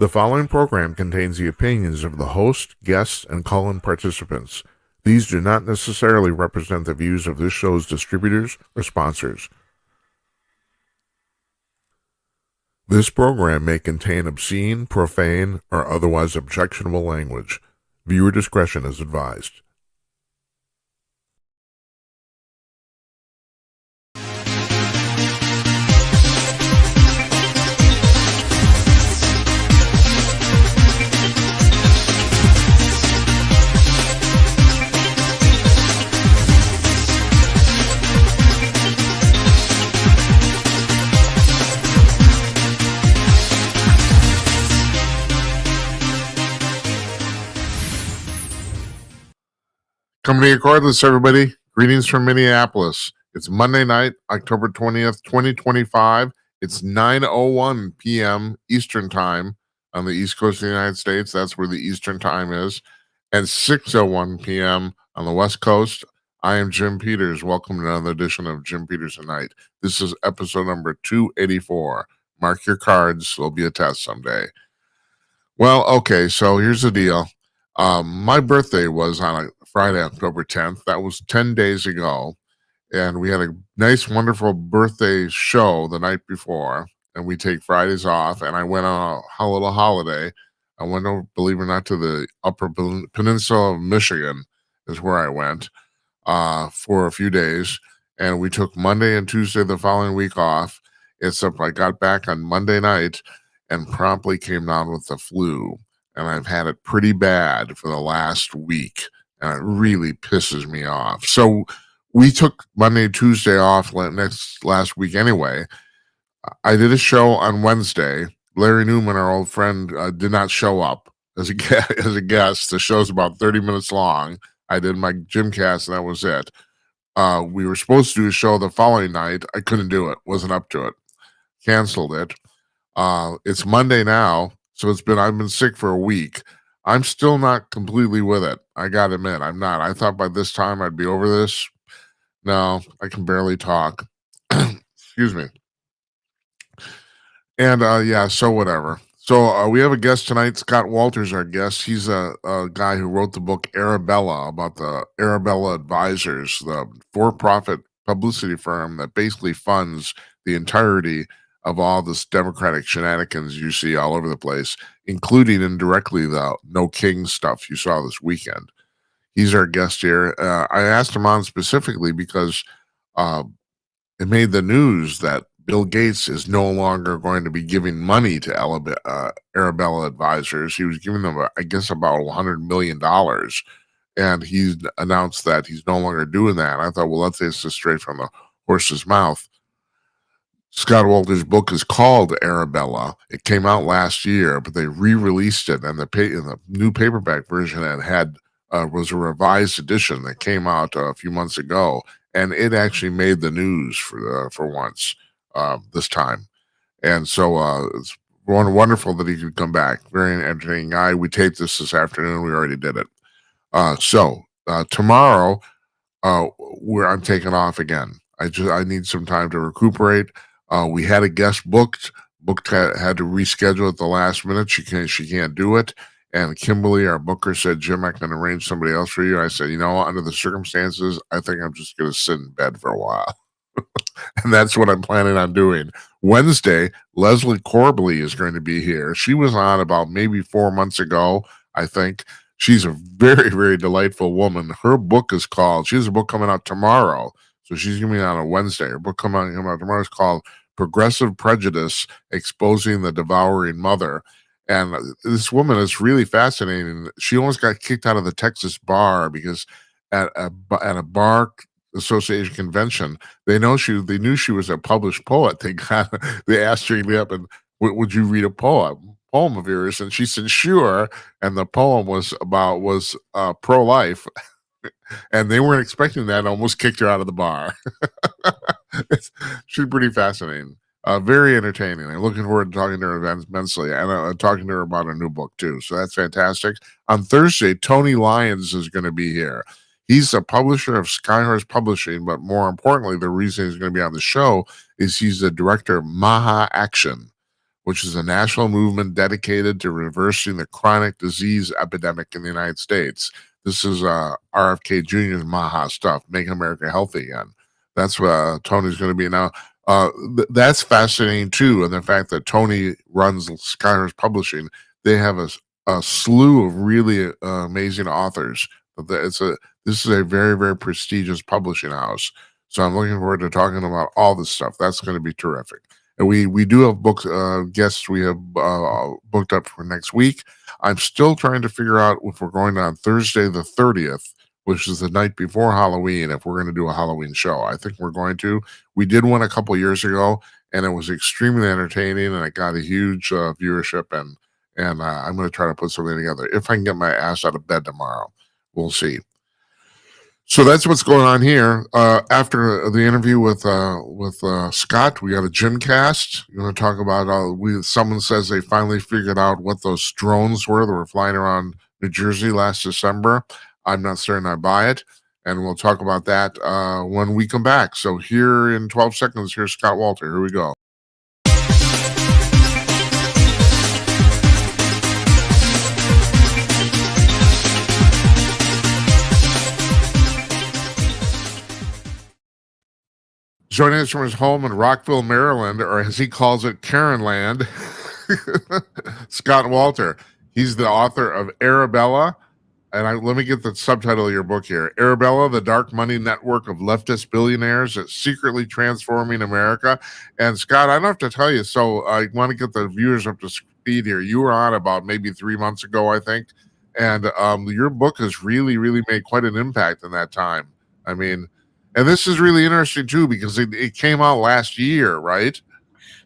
The following program contains the opinions of the host, guests, and call-in participants. These do not necessarily represent the views of this show's distributors or sponsors. This program may contain obscene, profane, or otherwise objectionable language. Viewer discretion is advised. Company Cordless, everybody. Greetings from Minneapolis. It's Monday night, October 20th, 2025. It's 9:01 p.m. Eastern Time on the East Coast of the United States. That's where the Eastern Time is. And 6:01 p.m. on the West Coast. I am Jim Peters. Welcome to another edition of Jim Peters Tonight. This is episode number 284. Mark your cards. There'll be a test someday. Well, okay, so here's the deal. My birthday was on a Friday, October 10th. That was 10 days ago. And we had a nice, wonderful birthday show the night before. And we take Fridays off. And I went on a little holiday. I went over, believe it or not, to the Upper Peninsula of Michigan is where I went for a few days. And we took Monday and Tuesday the following week off. Except I got back on Monday night and promptly came down with the flu. And I've had it pretty bad for the last week. And it really pisses me off. So we took Monday and Tuesday off last week anyway. I did a show on Wednesday. Larry Newman, our old friend, did not show up as a guest. The show's about 30 minutes long. I did my Gymcast, and that was it. We were supposed to do a show the following night. I couldn't do it. Wasn't up to it. Canceled it. It's Monday now, so I've been sick for a week. I'm still not completely with it. I gotta admit, I'm not. I thought by this time I'd be over this. No, I can barely talk. Excuse me. And yeah, so whatever. So we have a guest tonight. Scott Walters, our guest. He's a guy who wrote the book Arabella about the Arabella Advisors, the for-profit publicity firm that basically funds the entirety of all this Democratic shenanigans you see all over the place, including indirectly the No King stuff you saw this weekend. He's our guest here. I asked him on specifically because it made the news that Bill Gates is no longer going to be giving money to Arabella Advisors. He was giving them, I guess, about $100 million. And he's announced that he's no longer doing that. And I thought, well, let's say this straight from the horse's mouth. Scott Walters' book is called Arabella. It came out last year, but they re-released it, and the new paperback version was a revised edition that came out a few months ago, and it actually made the news for once this time. And so it's wonderful that he could come back. Very entertaining guy. We taped this afternoon. We already did it. So tomorrow, I'm taking off again. I need some time to recuperate. We had a guest booked had to reschedule at the last minute. She can't do it. And Kimberly, our booker, said, Jim, I can arrange somebody else for you. I said, under the circumstances, I think I'm just going to sit in bed for a while. And that's what I'm planning on doing. Wednesday, Leslie Corbley is going to be here. She was on about maybe 4 months ago, I think. She's a very, very delightful woman. Her book is called, she has a book coming out tomorrow. So she's going to be on a Wednesday. Her book coming out tomorrow is called Progressive Prejudice, Exposing the Devouring Mother. And this woman is really fascinating. She almost got kicked out of the Texas bar because at a bar association convention, they knew she was a published poet. They asked her to get up and would you read a poem of yours? And she said sure. And the poem was pro-life. And they weren't expecting that, and almost kicked her out of the bar. She's pretty fascinating. Very entertaining. I'm looking forward to talking to her immensely, and talking to her about her new book, too. So that's fantastic. On Thursday, Tony Lyons is going to be here. He's a publisher of Skyhorse Publishing, but more importantly, the reason he's going to be on the show is he's the director of Maha Action. which is a national movement dedicated to reversing the chronic disease epidemic in the United States. This is RFK Jr.'s Maha stuff, Making America Healthy Again. That's what Tony's going to be now. That's fascinating too, and the fact that Tony runs Skyhorse Publishing, they have a slew of really amazing authors. This is a very, very prestigious publishing house. So I'm looking forward to talking about all this stuff. That's going to be terrific. And we do have book guests we have booked up for next week. I'm still trying to figure out if we're going on Thursday the 30th, which is the night before Halloween, if we're going to do a Halloween show. I think we're going to. We did one a couple years ago, and it was extremely entertaining, and it got a huge viewership. And I'm going to try to put something together if I can get my ass out of bed tomorrow. We'll see. So that's what's going on here. After the interview with Scott, we got a Gymcast. You're going to talk about someone says they finally figured out what those drones were that were flying around New Jersey last December. I'm not certain I buy it, and we'll talk about that when we come back. So here in 12 seconds, here's Scott Wolter. Here we go. Joining us from his home in Rockville, Maryland, or as he calls it, Karenland, Scott Wolter. He's the author of Arabella, and let me get the subtitle of your book here. Arabella, the Dark Money Network of Leftist Billionaires That's Secretly Transforming America. And Scott, I don't have to tell you, so I want to get the viewers up to speed here. You were on about maybe 3 months ago, I think, and your book has really, really made quite an impact in that time. I mean, and this is really interesting too, because it came out last year, right?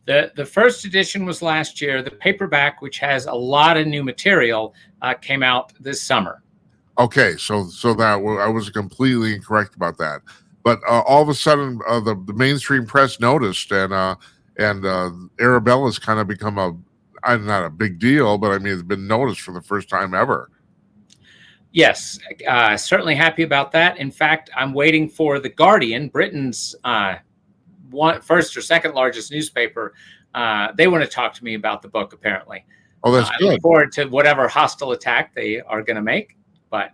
The first edition was last year. The paperback, which has a lot of new material, came out this summer. Okay, so that I was completely incorrect about that. But all of a sudden, the mainstream press noticed, and Arabella's kind of become not a big deal, but I mean, it's been noticed for the first time ever. Yes, certainly happy about that. In fact, I'm waiting for The Guardian, Britain's first or second largest newspaper. They want to talk to me about the book, apparently. Oh, that's good. I look forward to whatever hostile attack they are going to make. But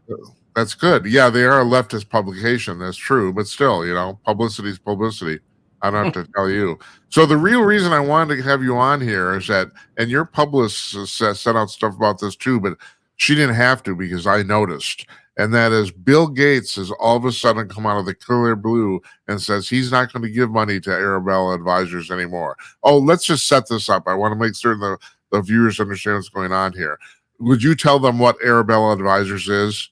that's good. Yeah, they are a leftist publication. That's true. But still, publicity is publicity. I don't have to tell you. So the real reason I wanted to have you on here is that, and your publicist sent out stuff about this too, but she didn't have to because I noticed. And that is Bill Gates has all of a sudden come out of the clear blue and says he's not going to give money to Arabella Advisors anymore. Oh, let's just set this up. I want to make certain the viewers understand what's going on here. Would you tell them what Arabella Advisors is?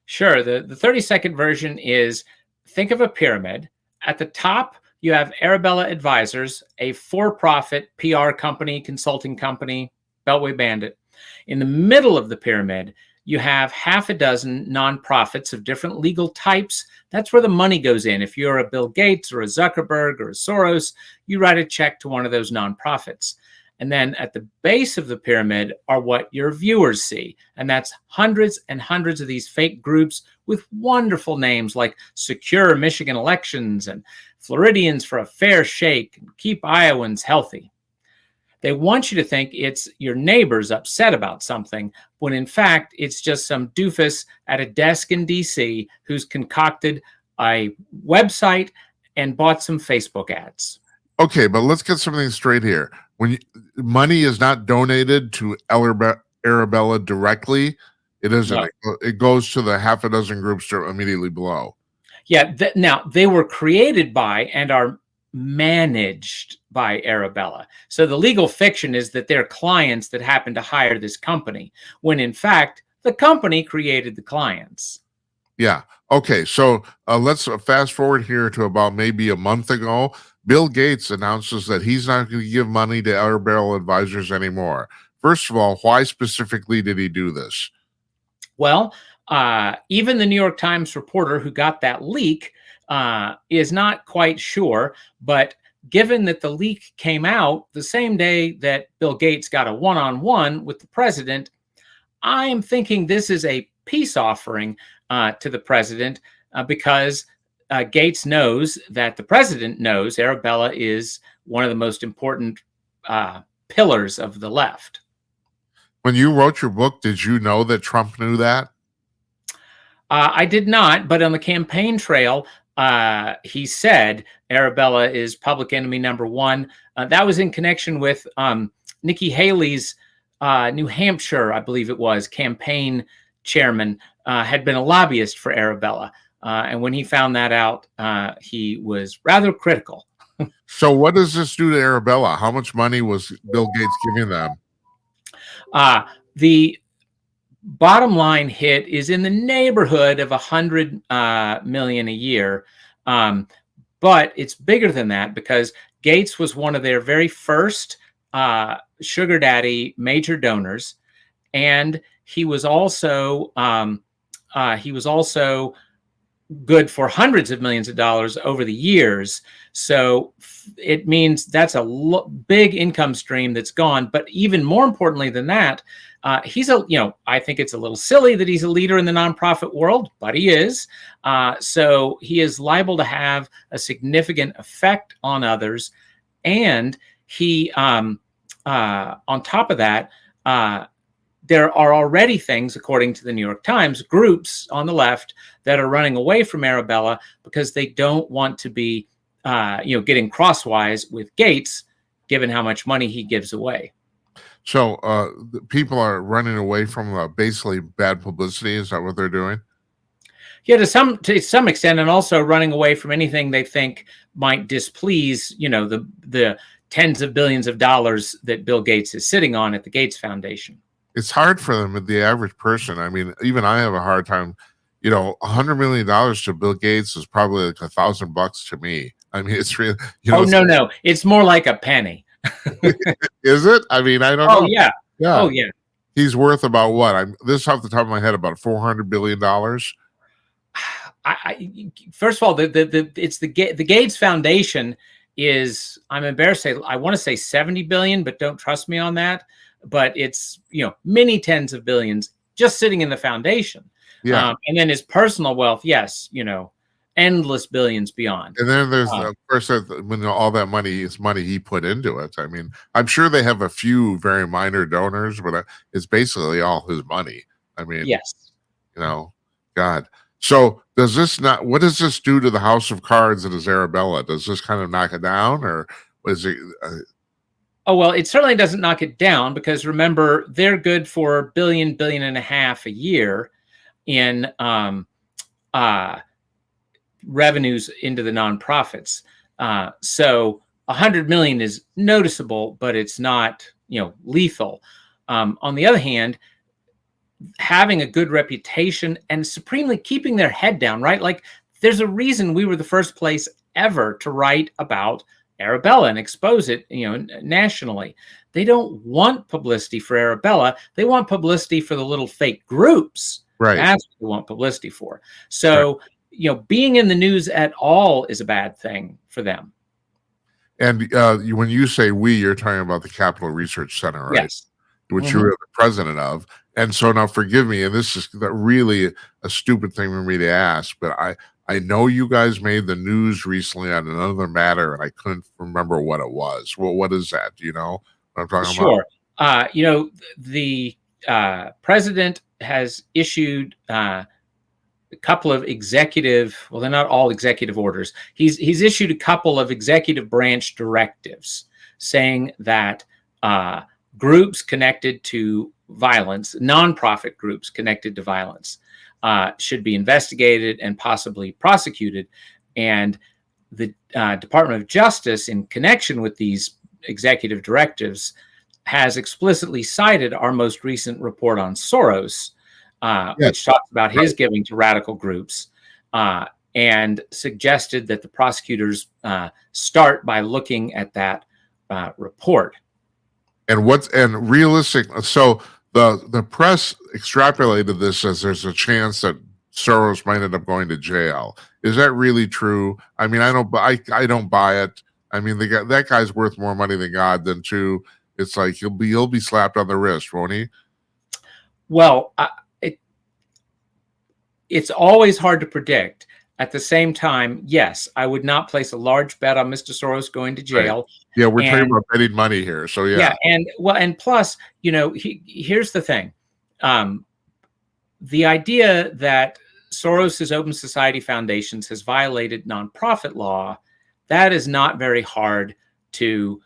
Sure. The 30-second version is, think of a pyramid. At the top, you have Arabella Advisors, a for-profit PR company, consulting company, Beltway Bandit. In the middle of the pyramid, you have half a dozen nonprofits of different legal types. That's where the money goes in. If you're a Bill Gates or a Zuckerberg or a Soros, you write a check to one of those nonprofits. And then at the base of the pyramid are what your viewers see. And that's hundreds and hundreds of these fake groups with wonderful names like Secure Michigan Elections and Floridians for a Fair Shake and Keep Iowans Healthy. They want you to think it's your neighbors upset about something, when in fact, it's just some doofus at a desk in DC who's concocted a website and bought some Facebook ads. Okay, but let's get something straight here. When money is not donated to Arabella directly, it isn't. No. It goes to the half a dozen groups immediately below. Yeah, now they were created by and are managed by Arabella. So the legal fiction is that they're clients that happen to hire this company, when in fact, the company created the clients. Yeah. Okay. So let's fast forward here to about maybe a month ago. Bill Gates announces that he's not going to give money to Arabella Advisors anymore. First of all, why specifically did he do this? Well, even the New York Times reporter who got that leak is not quite sure, but given that the leak came out the same day that Bill Gates got a one-on-one with the president, I am thinking this is a peace offering to the president because Gates knows that the president knows Arabella is one of the most important pillars of the left. When you wrote your book, did you know that Trump knew that? I did not, but on the campaign trail, he said Arabella is public enemy number one. That was in connection with Nikki Haley's New Hampshire, I believe it was, campaign chairman, had been a lobbyist for Arabella. And when he found that out, he was rather critical. So what does this do to Arabella? How much money was Bill Gates giving them? The bottom line hit is in the neighborhood of $100 million a year. But it's bigger than that because Gates was one of their very first sugar daddy major donors. And he was also good for hundreds of millions of dollars over the years. So it means that's a big income stream that's gone. But even more importantly than that, he's I think it's a little silly that he's a leader in the nonprofit world, but he is. So he is liable to have a significant effect on others. And he, on top of that, there are already things, according to the New York Times, groups on the left that are running away from Arabella because they don't want to be, getting crosswise with Gates, given how much money he gives away. So people are running away from basically bad publicity. Is that what they're doing? Yeah, to some extent, and also running away from anything they think might displease, the tens of billions of dollars that Bill Gates is sitting on at the Gates Foundation. It's hard for them, the average person. I mean, even I have a hard time. $100 million to Bill Gates is probably like $1,000 to me. I mean, it's really. No, it's more like a penny. Is it? I mean, I don't know. Oh yeah. Yeah. Oh yeah. He's worth about what? This off the top of my head, about $400 billion. First of all, it's the Gates Foundation is, I'm embarrassed to say, I want to say 70 billion, but don't trust me on that. But it's, many tens of billions just sitting in the foundation. Yeah. And then his personal wealth, yes, endless billions beyond. And then there's, of course, when all that money is money he put into it. I mean, I'm sure they have a few very minor donors, but it's basically all his money. I mean, yes. God. So what does this do to the house of cards that is Arabella? Does this kind of knock it down, or is it? Oh, well, it certainly doesn't knock it down because remember, they're good for $1.5 billion a year in revenues into the nonprofits. So 100 million is noticeable, but it's not, lethal. On the other hand, having a good reputation and supremely keeping their head down, right? Like there's a reason we were the first place ever to write about Arabella and expose it, nationally. They don't want publicity for Arabella. They want publicity for the little fake groups. Right. That's what they want publicity for. So, right. Being in the news at all is a bad thing for them. And when you say we, you're talking about the Capital Research Center, right? Yes. Which you were the president of. And so now forgive me, and this is really a stupid thing for me to ask, but I know you guys made the news recently on another matter, and I couldn't remember what it was. Well, what is that? Do you know what I'm talking about? Sure. The president has issued a couple of they're not all executive orders. He's issued a couple of executive branch directives saying that groups connected to violence, nonprofit groups connected to violence, should be investigated and possibly prosecuted. And the Department of Justice, in connection with these executive directives, has explicitly cited our most recent report on Soros, which talks about his giving to radical groups, and suggested that the prosecutors start by looking at that report. And realistic. So the press extrapolated this as there's a chance that Soros might end up going to jail. Is that really true? I mean, I don't buy it. I mean, that guy's worth more money than God. Then too, it's like he'll be slapped on the wrist, won't he? Well, it's always hard to predict. at the same time, yes, I would not place a large bet on Mr. Soros going to Right. jail. Yeah, we're talking And about betting money here. So yeah, yeah. and well, and plus, here's the thing. The idea that Soros's Open Society Foundations has violated nonprofit law, that is not very hard to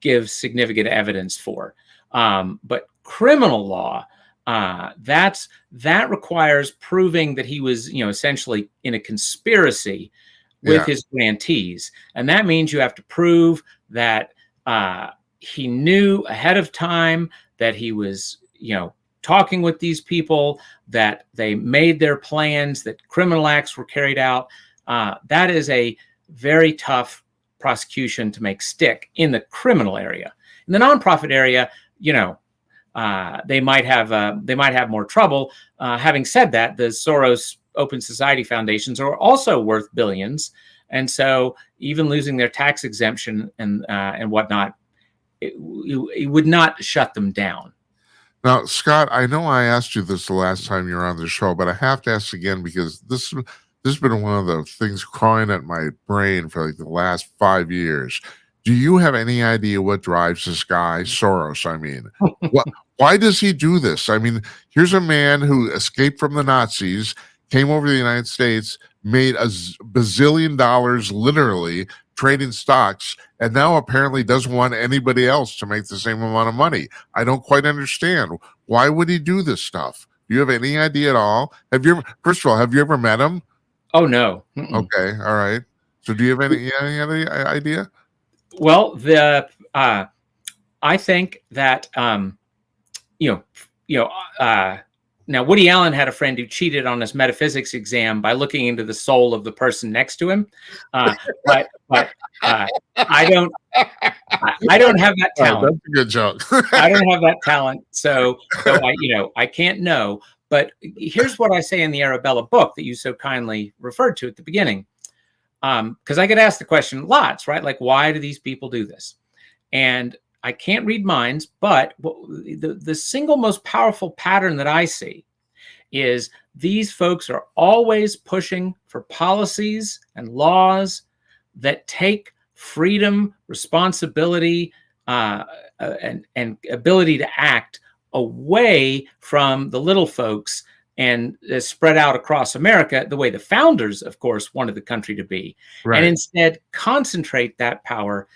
give significant evidence for. But criminal law, that requires proving that he was, essentially in a conspiracy with Yeah. his grantees, and that means you have to prove that he knew ahead of time that he was, talking with these people, that they made their plans, that criminal acts were carried out. That is a very tough prosecution to make stick in the criminal area. In the nonprofit area, they might have more trouble. Having said that, the Soros Open Society Foundations are also worth billions, and so even losing their tax exemption and whatnot, it would not shut them down. Now, Scott, I know I asked you this the last time you were on the show, but I have to ask again because this has been one of the things crawling at my brain for like the last 5 years. Do you have any idea what drives this guy, Soros? I mean, why does he do this? I mean, here's a man who escaped from the Nazis, came over to the United States, made a bazillion dollars literally trading stocks, and now apparently doesn't want anybody else to make the same amount of money. I don't quite understand. Why would he do this stuff? Do you have any idea at all? First of all, have you ever met him? Oh, no. Okay, all right. So do you have any idea? Well, I think that now Woody Allen had a friend who cheated on his metaphysics exam by looking into the soul of the person next to him, but I don't have that talent. That's a good joke. I don't have that talent, so I can't know. But here's what I say in the Arabella book that you so kindly referred to at the beginning. Because I get asked the question lots, right? Like, why do these people do this? And I can't read minds, but the single most powerful pattern that I see is these folks are always pushing for policies and laws that take freedom, responsibility, and ability to act away from the little folks and spread out across America the way the founders, of course, wanted the country to be, Right. and instead concentrate that power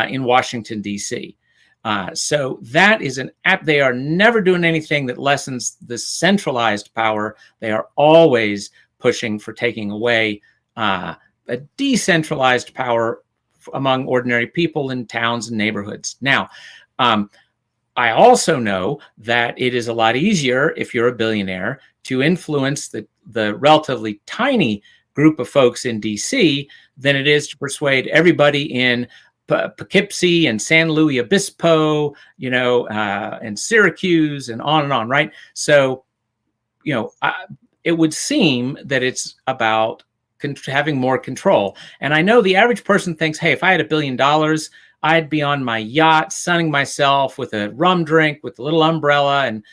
in Washington, D.C. So that is they are never doing anything that lessens the centralized power. They are always pushing for taking away a decentralized power among ordinary people in towns and neighborhoods. Now, I also know that it is a lot easier if you're a billionaire to influence the relatively tiny group of folks in DC than it is to persuade everybody in Poughkeepsie and San Luis Obispo, and Syracuse and on, right? So, it would seem that it's about having more control. And I know the average person thinks, hey, if I had $1 billion, I'd be on my yacht, sunning myself with a rum drink, with a little umbrella, and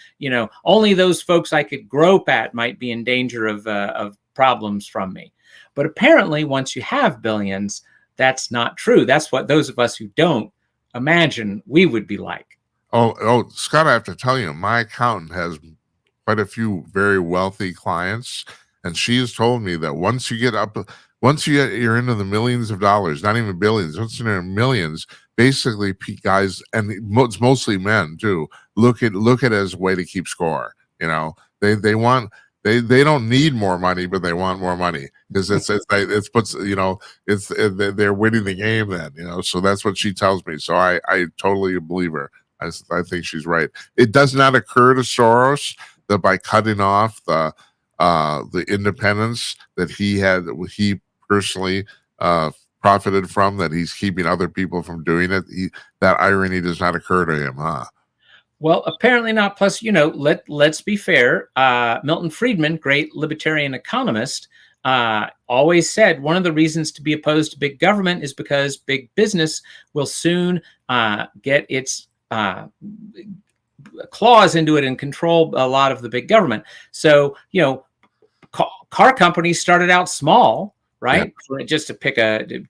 only those folks I could grope at might be in danger of problems from me. But apparently, once you have billions, that's not true. That's what those of us who don't imagine we would be like. Oh, Scott, I have to tell you, my accountant has quite a few very wealthy clients, and she has told me that once you're into the millions of dollars, not even billions, once you're in millions, basically guys, and it's mostly men too, look at it as a way to keep score. They don't need more money, but they want more money because they're winning the game then, so that's what she tells me. So I totally believe her. I think she's right. It does not occur to Soros that by cutting off the independence that he personally profited from, that he's keeping other people from doing it. That irony does not occur to him, huh? Well, apparently not. Plus, let's be fair. Milton Friedman, great libertarian economist, always said one of the reasons to be opposed to big government is because big business will soon get its claws into it and control a lot of the big government. So, car companies started out small, right? Just to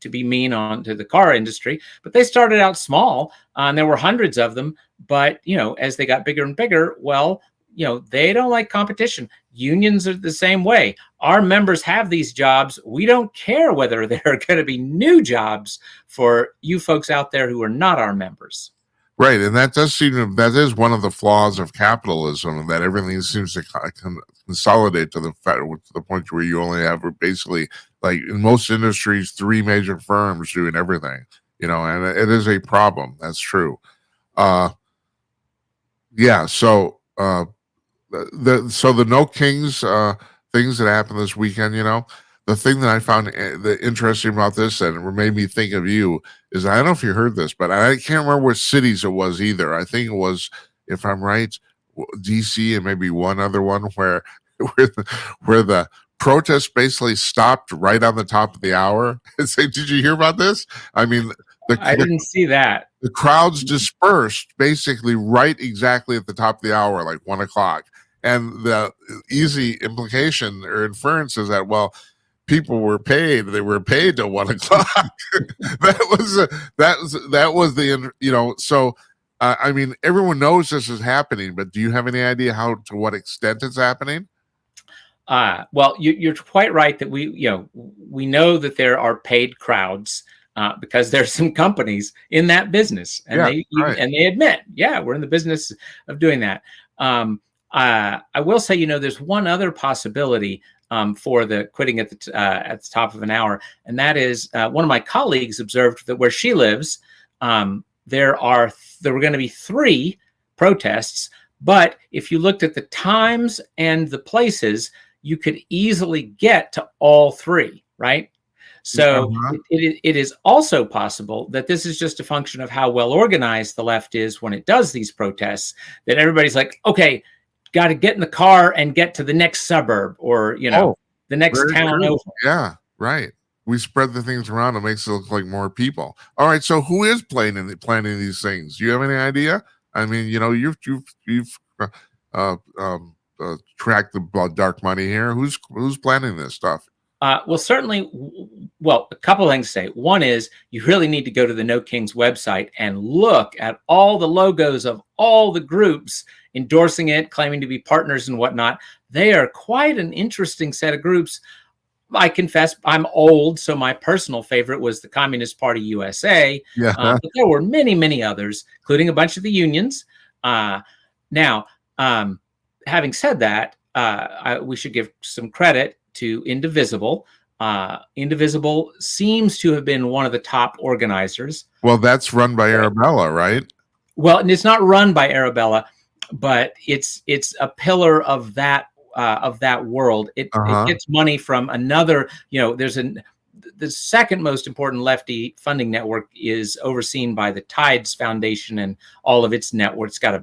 to be mean on to the car industry, but they started out small, and there were hundreds of them. But as they got bigger and bigger, well, they don't like competition. Unions are the same way. Our members have these jobs. We don't care whether there are going to be new jobs for you folks out there who are not our members. Right, and that is one of the flaws of capitalism, that everything seems to consolidate to the point where you only have basically, like in most industries, 3 major firms doing everything. And it is a problem. That's true. Yeah. So the No Kings things that happened this weekend, the thing that I found interesting about this and made me think of you is, I don't know if you heard this, but I can't remember what cities it was either. I think it was, if I'm right, DC and maybe one other one where the protest basically stopped right on the top of the hour. Did you hear about this? I mean, I didn't see that. The crowds dispersed basically exactly at the top of the hour, like 1 o'clock. And the easy implication or inference is that, well, people were paid. They were paid till 1 o'clock. that was the. So I mean, everyone knows this is happening, but do you have any idea to what extent it's happening? Well, you're quite right that we know that there are paid crowds because there's some companies in that business, and they admit, we're in the business of doing that. I will say, there's one other possibility for the quitting at the top of an hour, and that is one of my colleagues observed that where she lives, there were going to be 3 protests, but if you looked at the times and the places, you could easily get to all 3, right? So it is also possible that this is just a function of how well organized the left is when it does these protests, that everybody's like, okay, got to get in the car and get to the next suburb, or the next town over. Yeah, right. We spread the things around. It makes it look like more people. All right. So who is planning these things? Do you have any idea? I mean, you've tracked the dark money here. Who's planning this stuff? Well, certainly. Well, a couple of things to say. One is you really need to go to the No Kings website and look at all the logos of all the groups endorsing it, claiming to be partners and whatnot. They are quite an interesting set of groups. I confess I'm old, so my personal favorite was the Communist Party USA. Yeah. But there were many, many others, including a bunch of the unions. Now, having said that, we should give some credit to Indivisible. Indivisible seems to have been one of the top organizers. Well, that's run by Arabella, right? Well, and it's not run by Arabella, but it's a pillar of that world. It gets money from another. The second most important lefty funding network is overseen by the Tides Foundation and all of its networks. It's got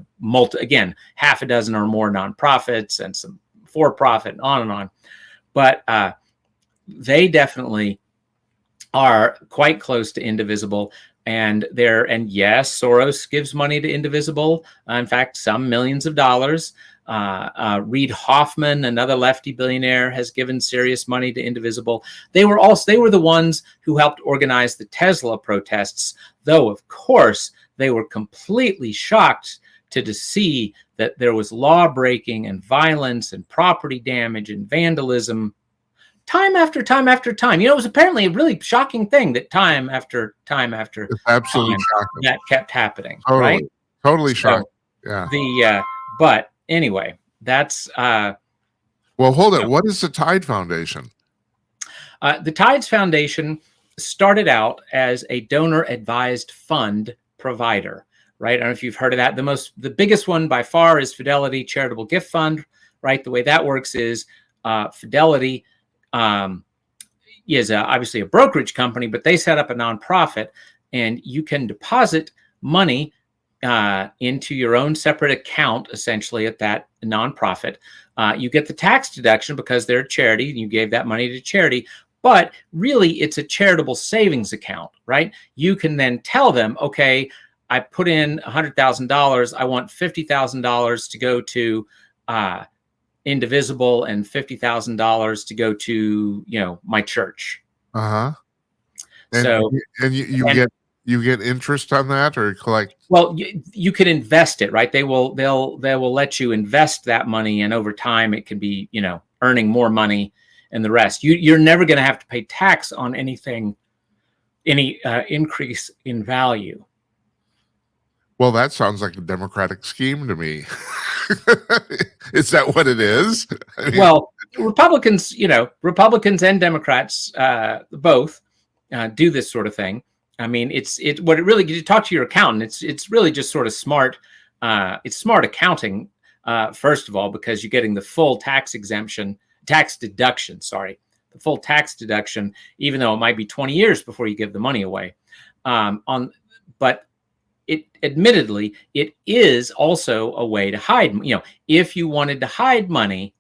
half a dozen or more nonprofits and some for-profit, and on. But they definitely are quite close to Indivisible. And yes, Soros gives money to Indivisible. In fact, some millions of dollars. Reid Hoffman, another lefty billionaire, has given serious money to Indivisible. They were the ones who helped organize the Tesla protests, though, of course, they were completely shocked to see that there was law breaking and violence and property damage and vandalism time after time after time. It was apparently a really shocking thing that time after time after it's absolutely shocking. That kept happening. Totally, right? Totally shocking. Yeah. But anyway, that's well, hold it. What is the Tide Foundation? The Tides Foundation started out as a donor-advised fund provider, right? I don't know if you've heard of that. The biggest one by far is Fidelity Charitable Gift Fund, right? The way that works is Fidelity is obviously a brokerage company, but they set up a nonprofit, and you can deposit money into your own separate account, essentially, at that nonprofit. You get the tax deduction because they're a charity, and you gave that money to charity. But really, it's a charitable savings account, right? You can then tell them, okay, I put in $100,000. I want $50,000 to go to Indivisible and $50,000 to go to my church, Uh-huh. And So, and you get interest on that or collect? well, you can invest it, right? They will let you invest that money, and over time it can be, earning more money and the rest. You're never going to have to pay tax on anything, any increase in value. Well, that sounds like a democratic scheme to me. Is that what it is? I mean, Well, Republicans and Democrats both do this sort of thing. I mean, it's what it really. You talk to your accountant. It's really just sort of smart. It's smart accounting, first of all, because you're getting the full tax deduction. Sorry, the full tax deduction, even though it might be 20 years before you give the money away. But admittedly, it is also a way to hide. If you wanted to hide money,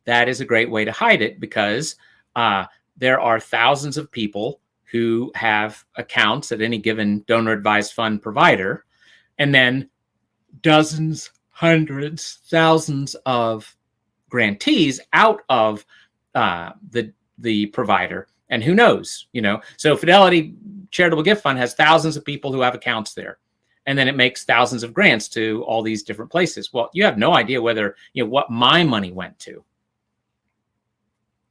that is a great way to hide it, because there are thousands of people who have accounts at any given donor advised fund provider, and then dozens, hundreds, thousands of grantees out of the provider. And who knows, so Fidelity Charitable Gift Fund has thousands of people who have accounts there. And then it makes thousands of grants to all these different places. Well, you have no idea whether, what my money went to.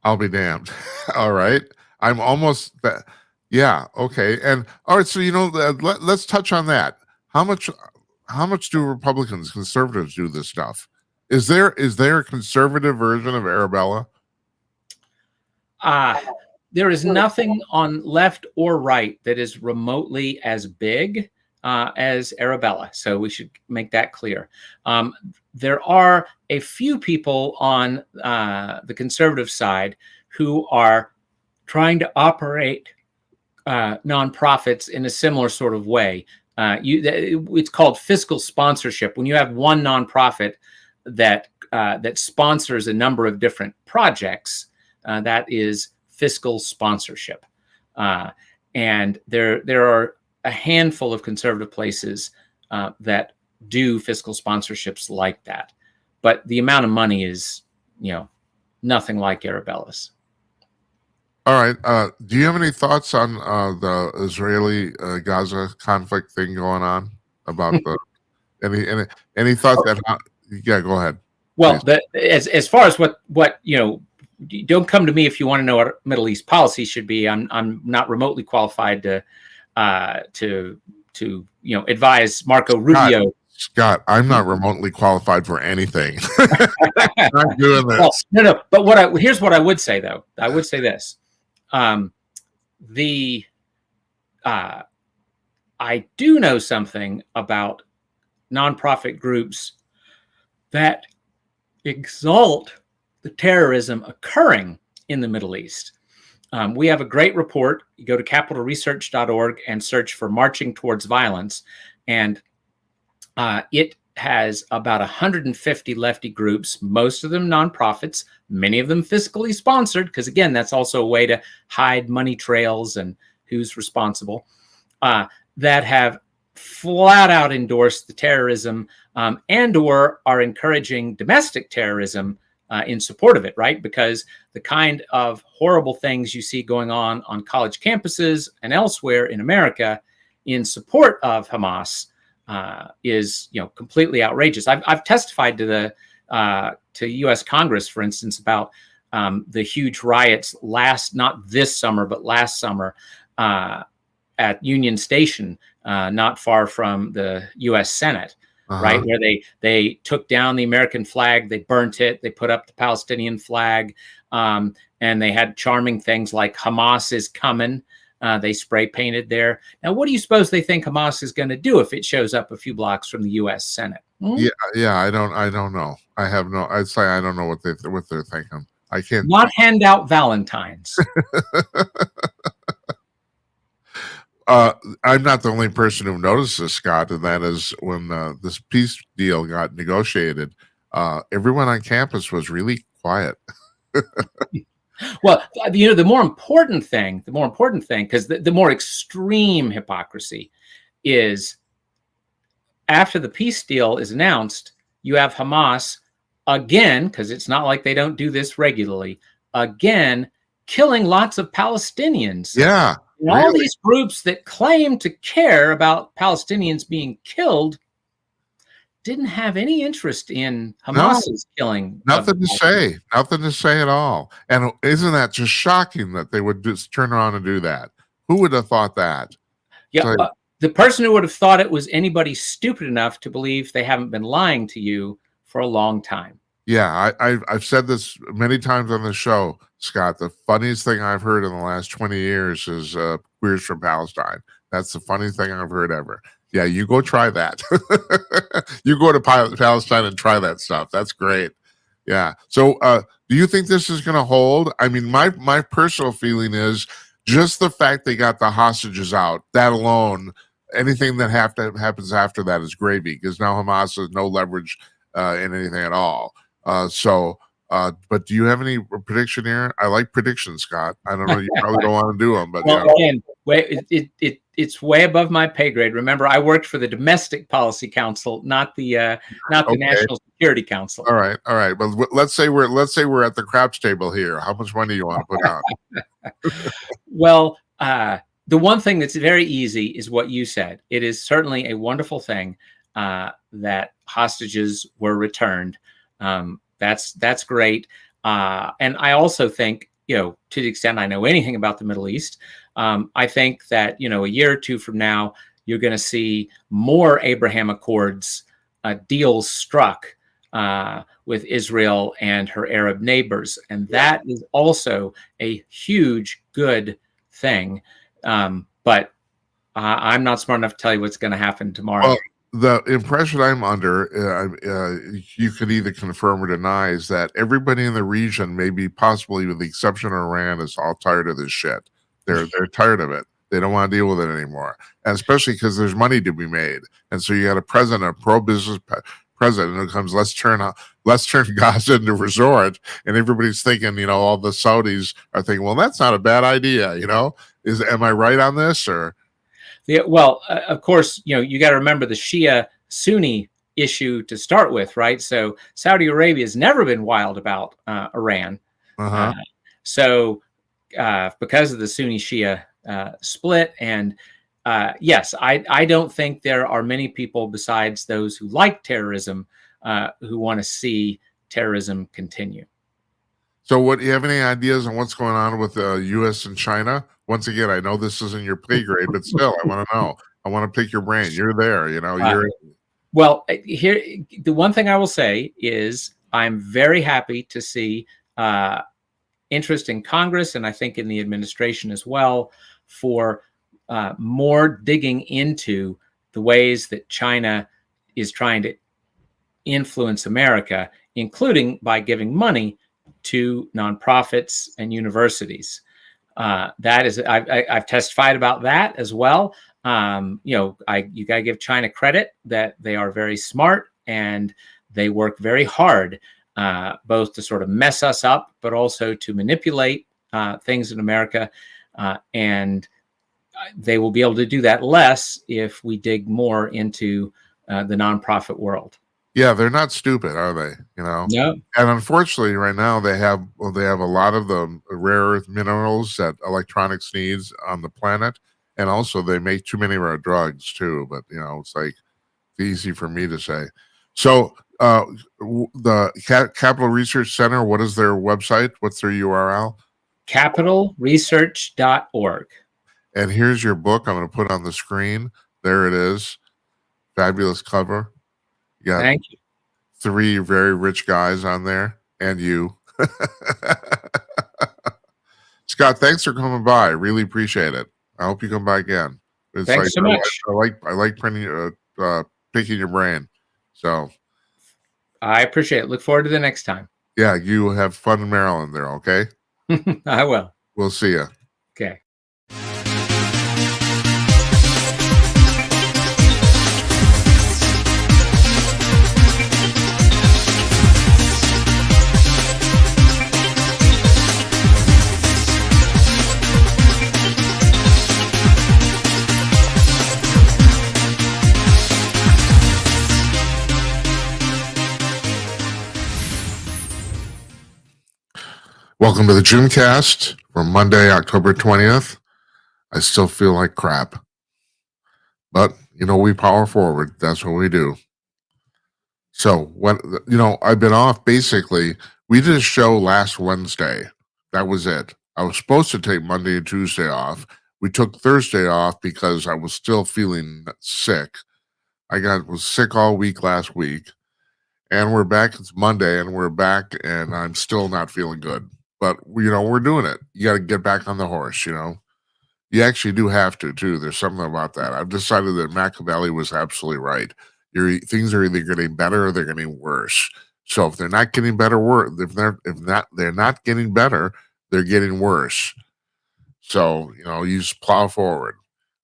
I'll be damned. All right. I'm almost that. Yeah. Okay. And all right. So, let's touch on that. How much do Republicans, conservatives do this stuff? Is there a conservative version of Arabella? There is nothing on left or right that is remotely as big as Arabella. So we should make that clear. There are a few people on the conservative side who are trying to operate nonprofits in a similar sort of way. It's called fiscal sponsorship. When you have one nonprofit that sponsors a number of different projects, that is fiscal sponsorship. And there are a handful of conservative places that do fiscal sponsorships like that. But the amount of money is, nothing like Arabella's. All right. Do you have any thoughts on the Israeli Gaza conflict thing going on? About the any thoughts that? Yeah, go ahead. Well, as far as what don't come to me if you want to know what Middle East policy should be. I'm not remotely qualified to advise Marco Rubio. Scott, I'm not remotely qualified for anything. I'm doing this. Well, no. But here's what I would say, though. I would say this. I do know something about nonprofit groups that exalt the terrorism occurring in the Middle East. We have a great report. You go to capitalresearch.org and search for Marching Towards Violence, and it has about 150 lefty groups, most of them nonprofits, many of them fiscally sponsored, because again, that's also a way to hide money trails and who's responsible, that have flat out endorsed the terrorism and or are encouraging domestic terrorism in support of it, right? Because the kind of horrible things you see going on college campuses and elsewhere in America in support of Hamas is, completely outrageous. I've testified to U.S. Congress, for instance, about the huge riots not this summer, but last summer at Union Station, not far from the U.S. Senate. Right, where they took down the American flag, they burnt it, they put up the Palestinian flag, and they had charming things like Hamas is coming. They spray painted there. Now, what do you suppose they think Hamas is going to do if it shows up a few blocks from the U.S. Senate? Yeah. I don't know. I'd say I don't know what they're thinking. I can't. Not hand out Valentines. I'm not the only person who noticed this, Scott, and that is when this peace deal got negotiated, everyone on campus was really quiet. Well, the more important thing, because the more extreme hypocrisy is after the peace deal is announced, you have Hamas again, because it's not like they don't do this regularly, again killing lots of Palestinians. Yeah. And all Really? these groups that claim to care about Palestinians being killed didn't have any interest in No, Hamas's killing of the nothing to say. Nothing to say at all. And isn't that just shocking that they would just turn around and do that? Who would have thought that? Yeah, So, the person who would have thought it was anybody stupid enough to believe they haven't been lying to you for a long time. yeah, I've said this many times on the show, Scott. The funniest thing I've heard in the last 20 years is Queers from Palestine. That's the funniest thing I've heard ever. Yeah, you go try that. You go to Palestine and try that stuff. That's great. Yeah. So, do you think this is going to hold? I mean, my personal feeling is just the fact they got the hostages out. That alone, anything that happens after that is gravy because now Hamas has no leverage in anything at all. But do you have any prediction here? I like predictions, Scott. I don't know. You probably don't want to do them, but well, again, it's way above my pay grade. Remember, I worked for the Domestic Policy Council, not the Okay. National Security Council. All right. But let's say we're at the craps table here. How much money do you want to put out? Well, the one thing that's very easy is what you said. It is certainly a wonderful thing that hostages were returned. That's great. And I also think, to the extent I know anything about the Middle East, I think that, a year or two from now, you're going to see more Abraham Accords deals struck with Israel and her Arab neighbors. And that is also a huge good thing. But I'm not smart enough to tell you what's going to happen tomorrow. Well, the impression I'm under, you could either confirm or deny, is that everybody in the region, maybe possibly with the exception of Iran, is all tired of this shit. They're tired of it. They don't want to deal with it anymore, and especially because there's money to be made. And so you got a president, a pro-business president, who comes, let's turn Gaza into a resort, and everybody's thinking, all the Saudis are thinking, well, that's not a bad idea. Am I right on this or? Well, of course, you got to remember the Shia Sunni issue to start with, right? So Saudi Arabia has never been wild about Iran. So because of the Sunni Shia split, and yes, I don't think there are many people besides those who like terrorism who want to see terrorism continue. So, do you have any ideas on what's going on with the U.S. and China? Once again, I know this isn't your pay grade, but still, I want to know. I want to pick your brain. You're there, Well, here, the one thing I will say is I'm very happy to see interest in Congress, and I think in the administration as well, for more digging into the ways that China is trying to influence America, including by giving money to nonprofits and universities. That is, I've testified about that as well. You got to give China credit that they are very smart and they work very hard, both to sort of mess us up, but also to manipulate things in America. And they will be able to do that less if we dig more into the nonprofit world. Yeah, they're not stupid, are they? No. And unfortunately, right now they have a lot of the rare earth minerals that electronics needs on the planet, and also they make too many of our drugs too. But it's like easy for me to say. So the Capital Research Center, what is their website? What's their URL? Capitalresearch.org. And here's your book. I'm going to put on the screen. There it is. Fabulous cover. You got Thank you. 3 very rich guys on there, and you. Scott, thanks for coming by. Really appreciate it. I hope you come by again. Thanks so much. I like picking your brain. So I appreciate it. Look forward to the next time. Yeah, you have fun in Maryland there, okay? I will. We'll see you. Okay. Welcome to the Gymcast for Monday, October 20th. I still feel like crap. But, we power forward. That's what we do. So, I've been off basically. We did a show last Wednesday. That was it. I was supposed to take Monday and Tuesday off. We took Thursday off because I was still feeling sick. Was sick all week last week. And we're back. It's Monday and we're back and I'm still not feeling good. But, we're doing it. You got to get back on the horse, You actually do have to, too. There's something about that. I've decided that Machiavelli was absolutely right. Things are either getting better or they're getting worse. So if they're not getting better, they're not getting better, they're getting worse. So you just plow forward.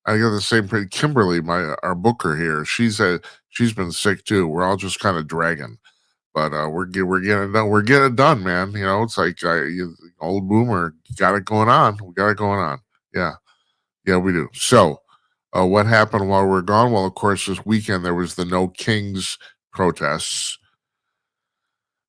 I got the same. Kimberly, our booker here, she's been sick too. We're all just kind of dragging. But we're getting it done. We're getting it done, man. It's like old boomer. Got it going on. We got it going on. Yeah, we do. So, what happened while we're gone? Well, of course, this weekend there was the No Kings protests.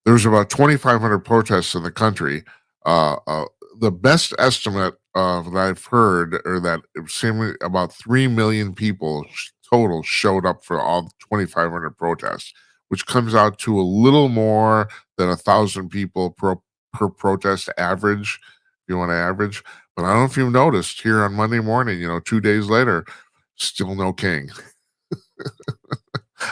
There was about 2,500 protests in the country. The best estimate that I've heard, or that it seemed about 3 million people total showed up for all 2,500 protests, which comes out to a little more than 1,000 people per protest average, if you want to average. But I don't know if you've noticed here on Monday morning, 2 days later, still no king.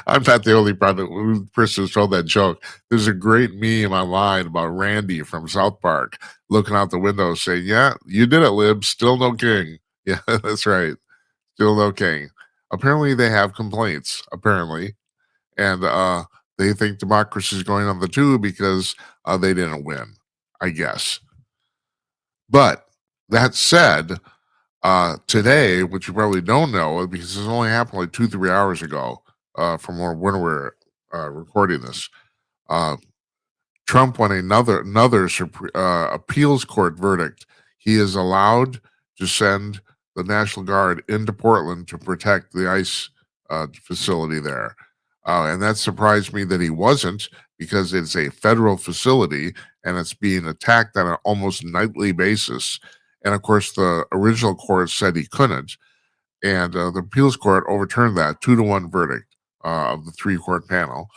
I'm not the only person who's told that joke. There's a great meme online about Randy from South Park looking out the window saying, "Yeah, you did it, Lib. Still no king." Yeah, that's right. Still no king. Apparently, they have complaints. Apparently, and they think democracy is going on the tube because they didn't win. I guess. But that said, today, which you probably don't know because this only happened like 2-3 hours ago, from when we're recording this, Trump won another appeals court verdict. He is allowed to send the National Guard into Portland to protect the ICE facility there. And that surprised me that he wasn't, because it's a federal facility and it's being attacked on an almost nightly basis. And of course, the original court said he couldn't. And the appeals court overturned that 2-1 verdict of the 3-court panel.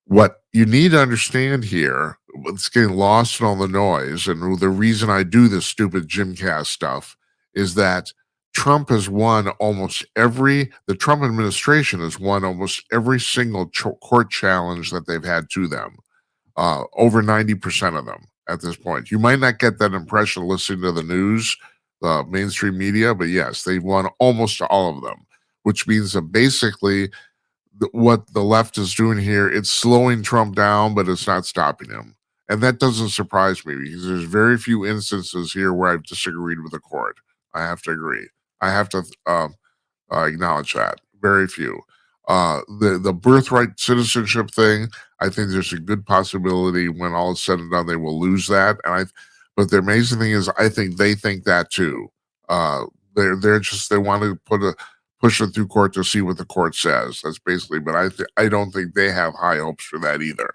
What you need to understand here, what's getting lost in all the noise, and the reason I do this stupid Gymcast stuff, is that Trump has won the Trump administration has won almost every single court challenge that they've had to them. Over 90% of them at this point. You might not get that impression listening to the news, mainstream media, but yes, they've won almost all of them, which means that basically what the left is doing here, it's slowing Trump down, but it's not stopping him. And that doesn't surprise me, because there's very few instances here where I've disagreed with the court. I have to agree. I have to acknowledge that. Very few. The birthright citizenship thing, I think there's a good possibility when all is said and done, they will lose that. But the amazing thing is, I think they think that too. They want to push it through court to see what the court says. That's basically. But I don't think they have high hopes for that either.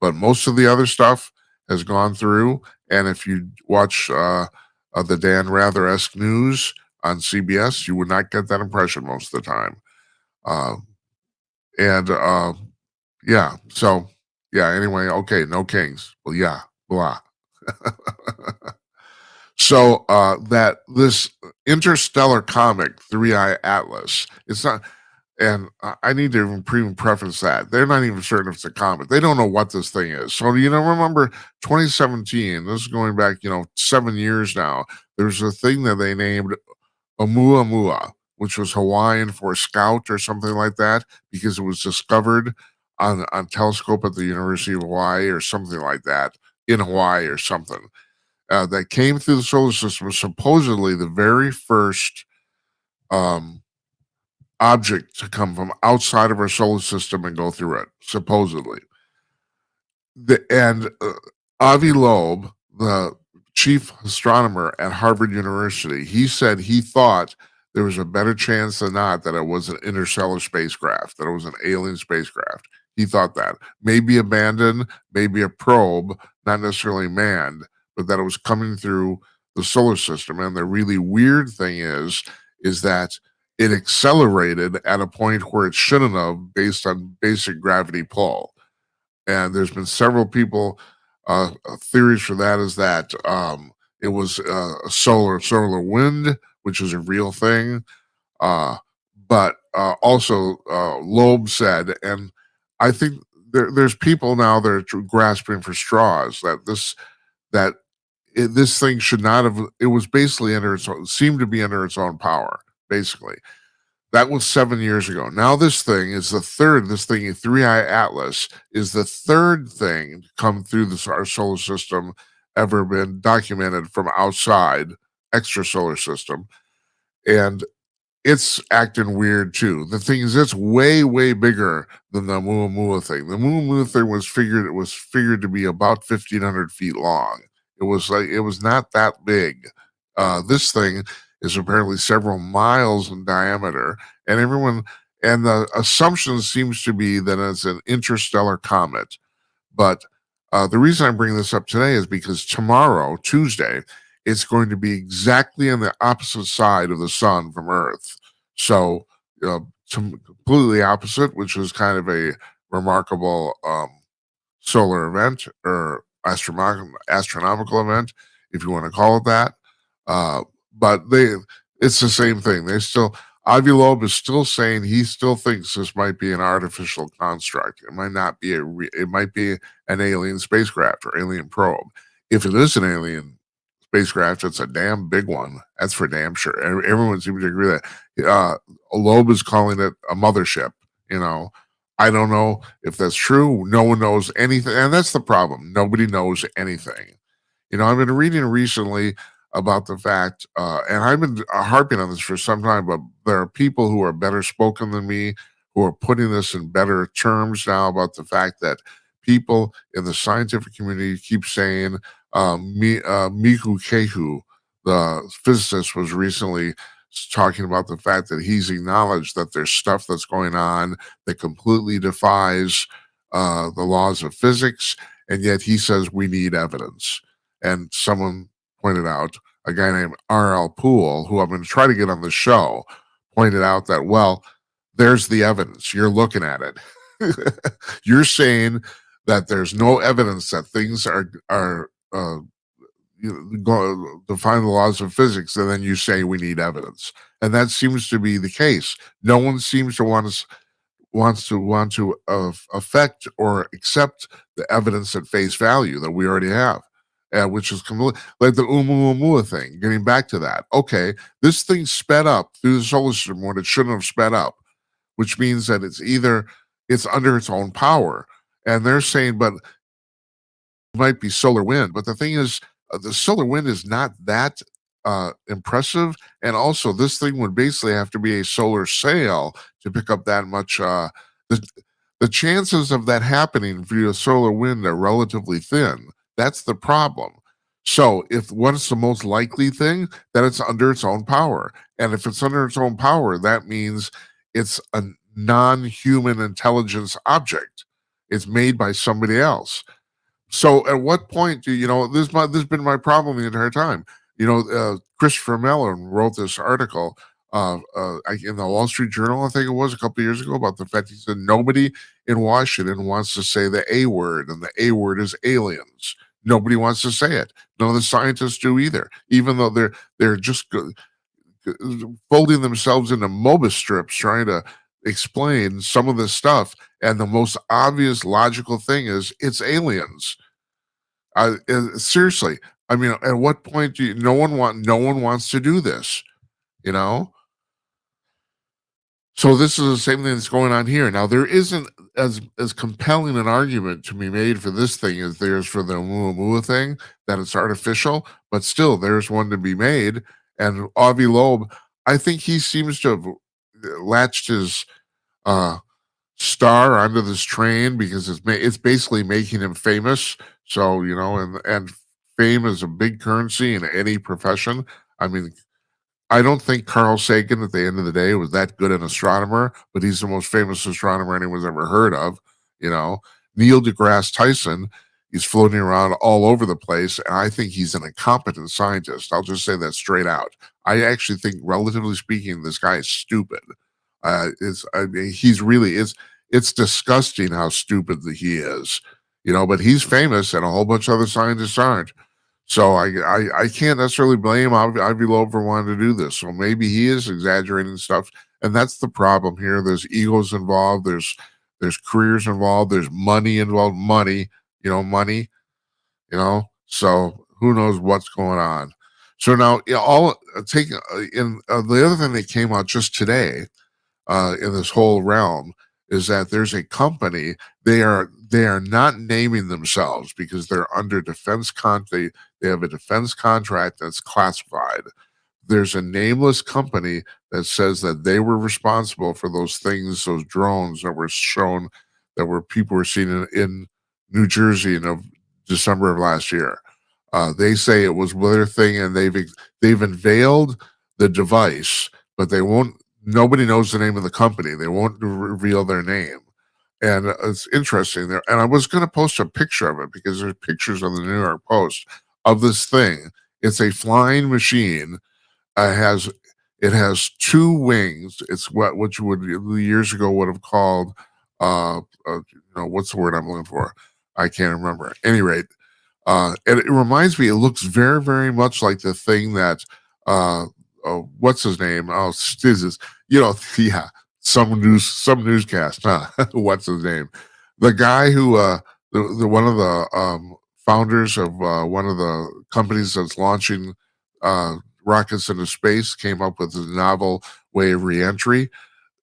But most of the other stuff has gone through, and if you watch the Dan Rather-esque news on CBS, you would not get that impression most of the time. Yeah. So, yeah. Anyway, okay. No kings. Well, yeah. Blah. So, that this interstellar comic, 3-Eye Atlas, it's not. And I need to even preface that they're not even certain if it's a comic. They don't know what this thing is. So, remember 2017, this is going back, 7 years now. There's a thing that they named Oumuamua, which was Hawaiian for scout or something like that, because it was discovered on telescope at the University of Hawaii or something like that, in Hawaii or something, that came through the solar system. Was supposedly the very first object to come from outside of our solar system and go through it, supposedly. Avi Loeb, the chief astronomer at Harvard University, he said he thought there was a better chance than not that it was an interstellar spacecraft, that it was an alien spacecraft. He thought that maybe abandoned, maybe a probe, not necessarily manned, but that it was coming through the solar system. And the really weird thing is that it accelerated at a point where it shouldn't have, based on basic gravity pull. And there's been several people theories for that is that it was a solar wind, which is a real thing. But also Loeb said, and I think there's people now that are grasping for straws that this thing should not have. It was basically under its own, seemed to be under its own power. Basically, that was 7 years ago. Now this thing is the third. This thing, Three Eye Atlas, is the third thing to come through our solar system ever been documented from outside extrasolar system, and it's acting weird too. The thing is, it's way, way bigger than the Muamua thing. The Muamua thing was figured to be about 1,500 feet long. It was not that big. This thing is apparently several miles in diameter, and the assumption seems to be that it's an interstellar comet. But the reason I'm bringing this up today is because tomorrow, Tuesday, it's going to be exactly on the opposite side of the sun from Earth. So, completely opposite, which is kind of a remarkable solar event or astronomical event, if you want to call it that. But it's the same thing. Avi Loeb is still saying he still thinks this might be an artificial construct. It might not be it might be an alien spacecraft or alien probe. If it is an alien spacecraft, it's a damn big one. That's for damn sure. Everyone seems to agree that Loeb is calling it a mothership. I don't know if that's true. No one knows anything, and that's the problem. Nobody knows anything. I've been reading recently about the fact, and I've been harping on this for some time, but there are people who are better spoken than me who are putting this in better terms now about the fact that people in the scientific community keep saying Miku Kehu, the physicist, was recently talking about the fact that he's acknowledged that there's stuff that's going on that completely defies the laws of physics, and yet he says we need evidence. And someone pointed out, a guy named R.L. Poole, who I'm going to try to get on the show, pointed out that, well, there's the evidence. You're looking at it. You're saying that there's no evidence that things are define the laws of physics, and then you say we need evidence, and that seems to be the case. No one seems to want to affect or accept the evidence at face value that we already have, which is like the Oumuamua thing. Getting back to that, okay, this thing sped up through the solar system when it shouldn't have sped up, which means that it's under its own power, and they're saying, but it might be solar wind. But the thing is, the solar wind is not that impressive, and also this thing would basically have to be a solar sail to pick up that much. The chances of that happening via solar wind are relatively thin. That's the problem. So, what's the most likely thing? That it's under its own power, and if it's under its own power, that means it's a non-human intelligence object. It's made by somebody else. So at what point this has been my problem the entire time. Christopher Mellon wrote this article in the Wall Street Journal, I think it was a couple of years ago, about the fact he said nobody in Washington wants to say the A word, and the A word is aliens. Nobody wants to say it. None of the scientists do either, even though they're just folding themselves into Mobius strips trying to explain some of this stuff, and the most obvious logical thing is it's aliens. Seriously, I mean, at what point no one wants to do this, So this is the same thing that's going on here. Now there isn't as compelling an argument to be made for this thing as there's for the Oumuamua thing, that it's artificial, but still there's one to be made. And Avi Loeb, I think he seems to have latched his star onto this train because it's basically making him famous. So and fame is a big currency in any profession. I mean, I don't think Carl Sagan at the end of the day was that good an astronomer, but he's the most famous astronomer anyone's ever heard of. You know, Neil deGrasse Tyson, he's floating around all over the place, and I think he's an incompetent scientist. I'll just say that straight out. I actually think, relatively speaking, this guy is stupid. I mean, he's really is. It's disgusting how stupid that he is, you know. But he's famous, and a whole bunch of other scientists aren't. So I can't necessarily blame Ivy Loeb for wanting to do this. So maybe he is exaggerating stuff, and that's the problem here. There's egos involved. There's careers involved. There's money involved. Money, money. So who knows what's going on? So now, all taking in the other thing that came out just today in this whole realm is that there's a company. They are not naming themselves because they're under defense they have a defense contract that's classified. There's a nameless company that says that they were responsible for those things, those drones that were shown, people were seen in New Jersey in December of last year. They say it was their thing, and they've unveiled the device, but they won't. Nobody knows the name of the company. They won't reveal their name, and it's interesting there. And I was going to post a picture of it because there's pictures on the New York Post of this thing. It's a flying machine. It has two wings. It's what you would years ago would have called what's the word I'm looking for? I can't remember. At any rate, and it reminds me. It looks very, very much like the thing that what's his name? Oh, Jesus. Yeah, some newscast. Huh? What's his name? The guy who the one of the founders of one of the companies that's launching rockets into space came up with a novel way of reentry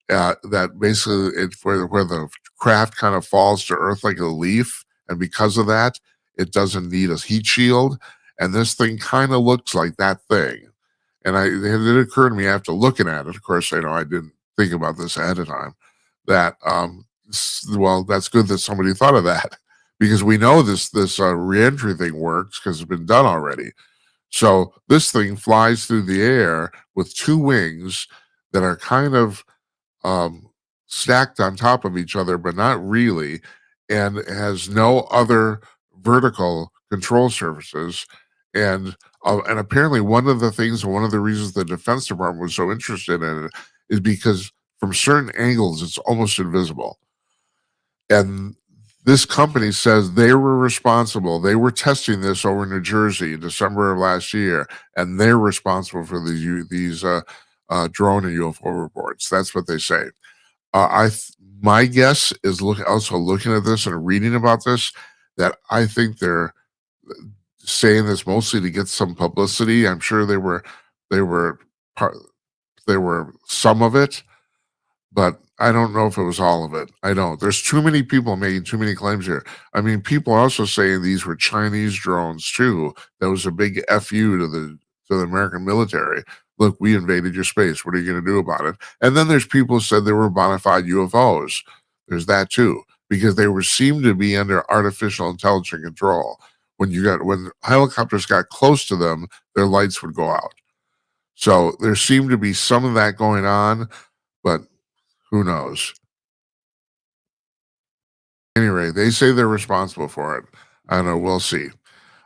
that basically where the craft kind of falls to Earth like a leaf, and because of that, it doesn't need a heat shield. And this thing kind of looks like that thing. And it occurred to me after looking at it. Of course, I didn't think about this ahead of time. That well, that's good that somebody thought of that because we know this reentry thing works because it's been done already. So this thing flies through the air with two wings that are kind of stacked on top of each other, but not really, and has no other vertical control surfaces. And apparently, one of the reasons the Defense Department was so interested in it is because from certain angles, it's almost invisible. And this company says they were responsible. They were testing this over in New Jersey in December of last year, and they're responsible for these drone and UFO reports. That's what they say. My guess is looking at this and reading about this that I think they're saying this mostly to get some publicity. I'm sure they were some of it, but I don't know if it was all of it. I don't. There's too many people making too many claims here. I mean, people are also saying these were Chinese drones too. That was a big FU to the American military. Look, we invaded your space. What are you going to do about it? And then there's people who said they were bona fide UFOs. There's that too, because they seemed to be under artificial intelligence control. When helicopters got close to them, their lights would go out. So there seemed to be some of that going on, but who knows? Anyway, they say they're responsible for it. I don't know. We'll see.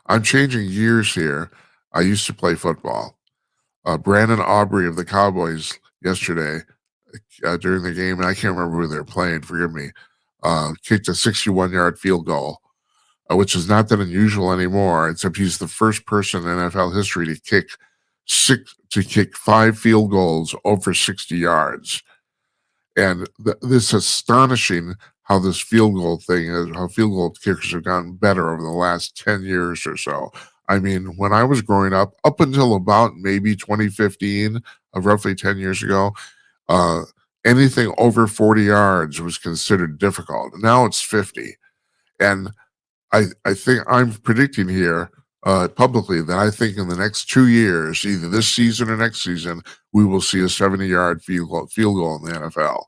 I'm changing gears here. I used to play football. Brandon Aubrey of the Cowboys yesterday during the game, and I can't remember who they were playing. Forgive me. Kicked a 61-yard field goal, which is not that unusual anymore. Except he's the first person in NFL history to kick 5 field goals over 60 yards. And this astonishing how this field goal thing is, how field goal kickers have gotten better over the last 10 years or so. I mean, when I was growing up until about maybe 2015, roughly 10 years ago, anything over 40 yards was considered difficult. Now it's 50. And I think I'm predicting here publicly that I think in the next 2 years, either this season or next season, we will see a 70-yard field goal in the NFL.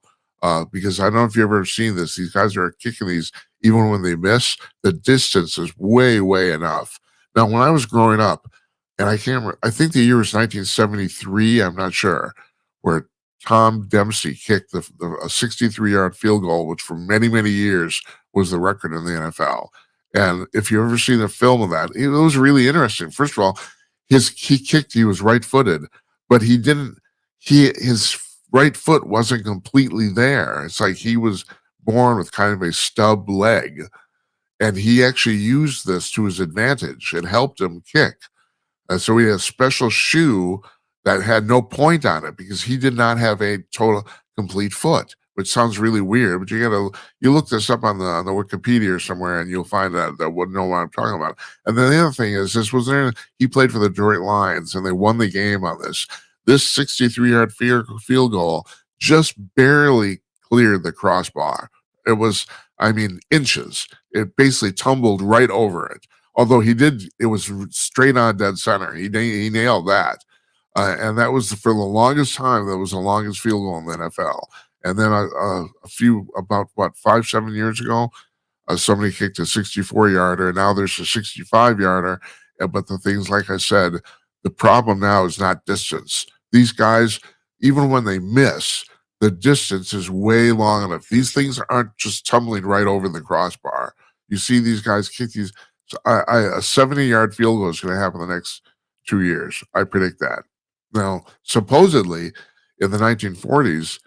Because I don't know if you've ever seen this. These guys are kicking these, even when they miss, the distance is way, way enough. Now, when I was growing up, and I can't remember, I think the year was 1973, I'm not sure, where Tom Dempsey kicked a 63-yard field goal, which for many, many years was the record in the NFL. And if you ever seen a film of that, it was really interesting. First of all, he was right-footed, but his right foot wasn't completely there. It's like he was born with kind of a stub leg, and he actually used this to his advantage. It helped him kick. And so he had a special shoe that had no point on it because he did not have a total complete foot, which sounds really weird. But you look this up on the Wikipedia or somewhere, and you'll find that would know what I'm talking about. And then the other thing is, he played for the Detroit Lions, and they won the game on this. This 63-yard field goal just barely cleared the crossbar. It was, I mean, inches. It basically tumbled right over it. Although it was straight on dead center. He nailed that. And that was for the longest time, that was the longest field goal in the NFL. And then about 5-7 years ago, somebody kicked a 64-yarder. Now there's a 65-yarder. But the things, like I said, the problem now is not distance. These guys, even when they miss, the distance is way long enough. These things aren't just tumbling right over the crossbar. You see these guys kick these. So a 70-yard field goal is going to happen the next 2 years. I predict that. Now, supposedly, in the 1940s,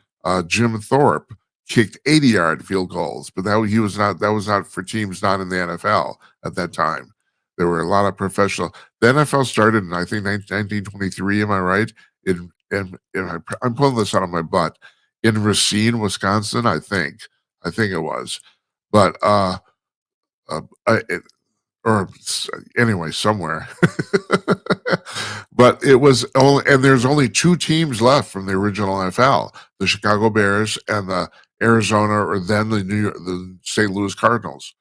Jim Thorpe kicked 80-yard field goals, but that was not for teams not in the NFL at that time. There were a lot of professional. The NFL started in, I think, 1923. Am I right? I'm pulling this out of my butt. In Racine, Wisconsin, I think it was, but anyway, somewhere. But it was only, and there's only 2 teams left from the original NFL: the Chicago Bears and the Arizona, or then the St. Louis Cardinals.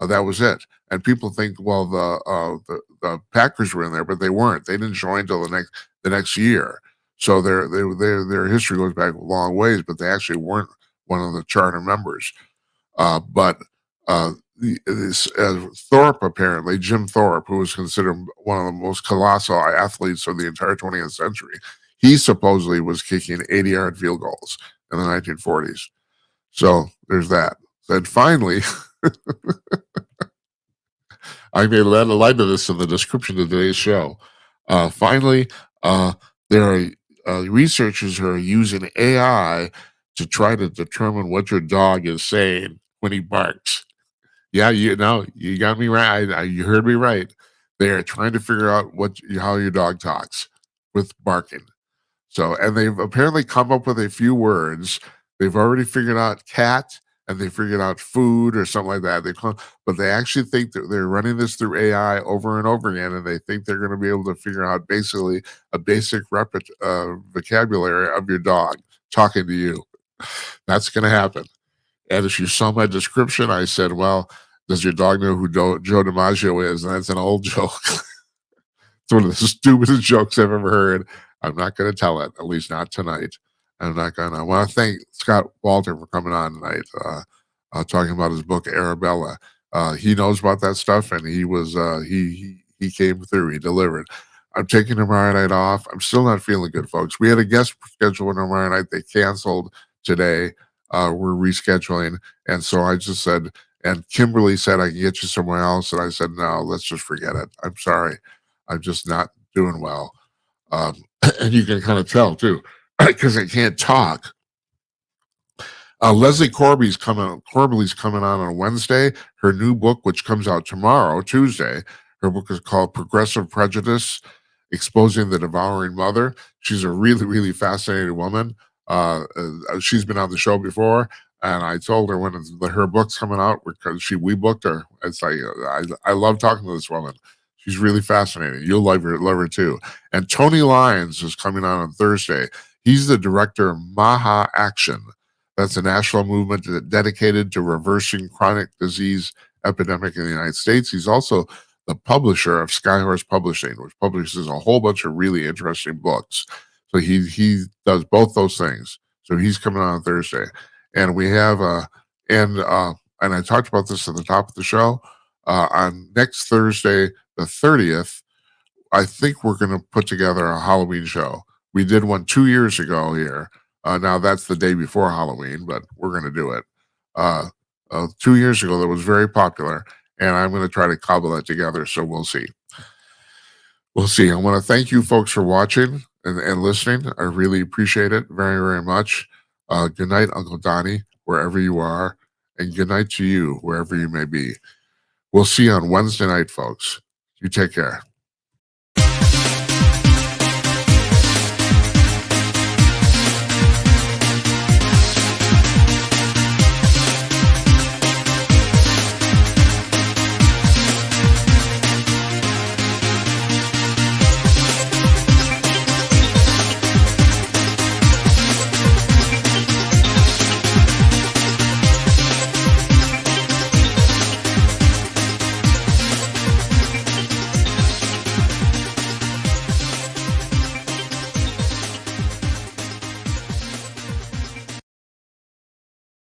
That was it. And people think, well, the Packers were in there, but they weren't. They didn't join until the next year. So their history goes back a long ways, but they actually weren't one of the charter members. But Thorpe, apparently, Jim Thorpe, who was considered one of the most colossal athletes of the entire 20th century, he supposedly was kicking 80-yard field goals in the 1940s. So there's that. Then finally, I made a light of this in the description of today's show. Finally, there are researchers who are using AI to try to determine what your dog is saying when he barks. Yeah, you got me right. You heard me right. They are trying to figure out how your dog talks with barking. So, and they've apparently come up with a few words. They've already figured out cat, and they figured out food or something like that. But they actually think that they're running this through AI over and over again, and they think they're going to be able to figure out basically a basic vocabulary of your dog talking to you. That's going to happen. And as you saw my description, I said, well, does your dog know who Joe DiMaggio is? And that's an old joke. It's one of the stupidest jokes I've ever heard. I'm not going to tell it, at least not tonight. I want to thank Scott Walter for coming on tonight, talking about his book, Arabella. He knows about that stuff, and he came through. He delivered. I'm taking tomorrow night off. I'm still not feeling good, folks. We had a guest scheduled tomorrow night. They canceled today. We're rescheduling. And so I just said, and Kimberly said, I can get you somewhere else. And I said, no, let's just forget it. I'm sorry. I'm just not doing well. And you can kind of tell, too, because I can't talk. Leslie Corby's coming on Wednesday. Her new book, which comes out tomorrow, Tuesday, her book is called Progressive Prejudice, Exposing the Devouring Mother. She's a really, really fascinating woman. She's been on the show before, and I told her when her book's coming out, because we booked her. It's like, I love talking to this woman. She's really fascinating. You'll love her too. And Tony Lyons is coming on Thursday. He's the director of Maha Action. That's a national movement dedicated to reversing chronic disease epidemic in the United States. He's also the publisher of Skyhorse Publishing, which publishes a whole bunch of really interesting books. So he does both those things. So he's coming on Thursday. And we have and I talked about this at the top of the show. On next Thursday, the 30th, I think we're going to put together a Halloween show. We did one 2 years ago here. Now that's the day before Halloween, but we're going to do it. 2 years ago that was very popular, and I'm going to try to cobble that together. So we'll see. We'll see. I want to thank you folks for watching and listening. I really appreciate it very, very much. Good night, Uncle Donnie, wherever you are, and good night to you, wherever you may be. We'll see you on Wednesday night, folks. You take care.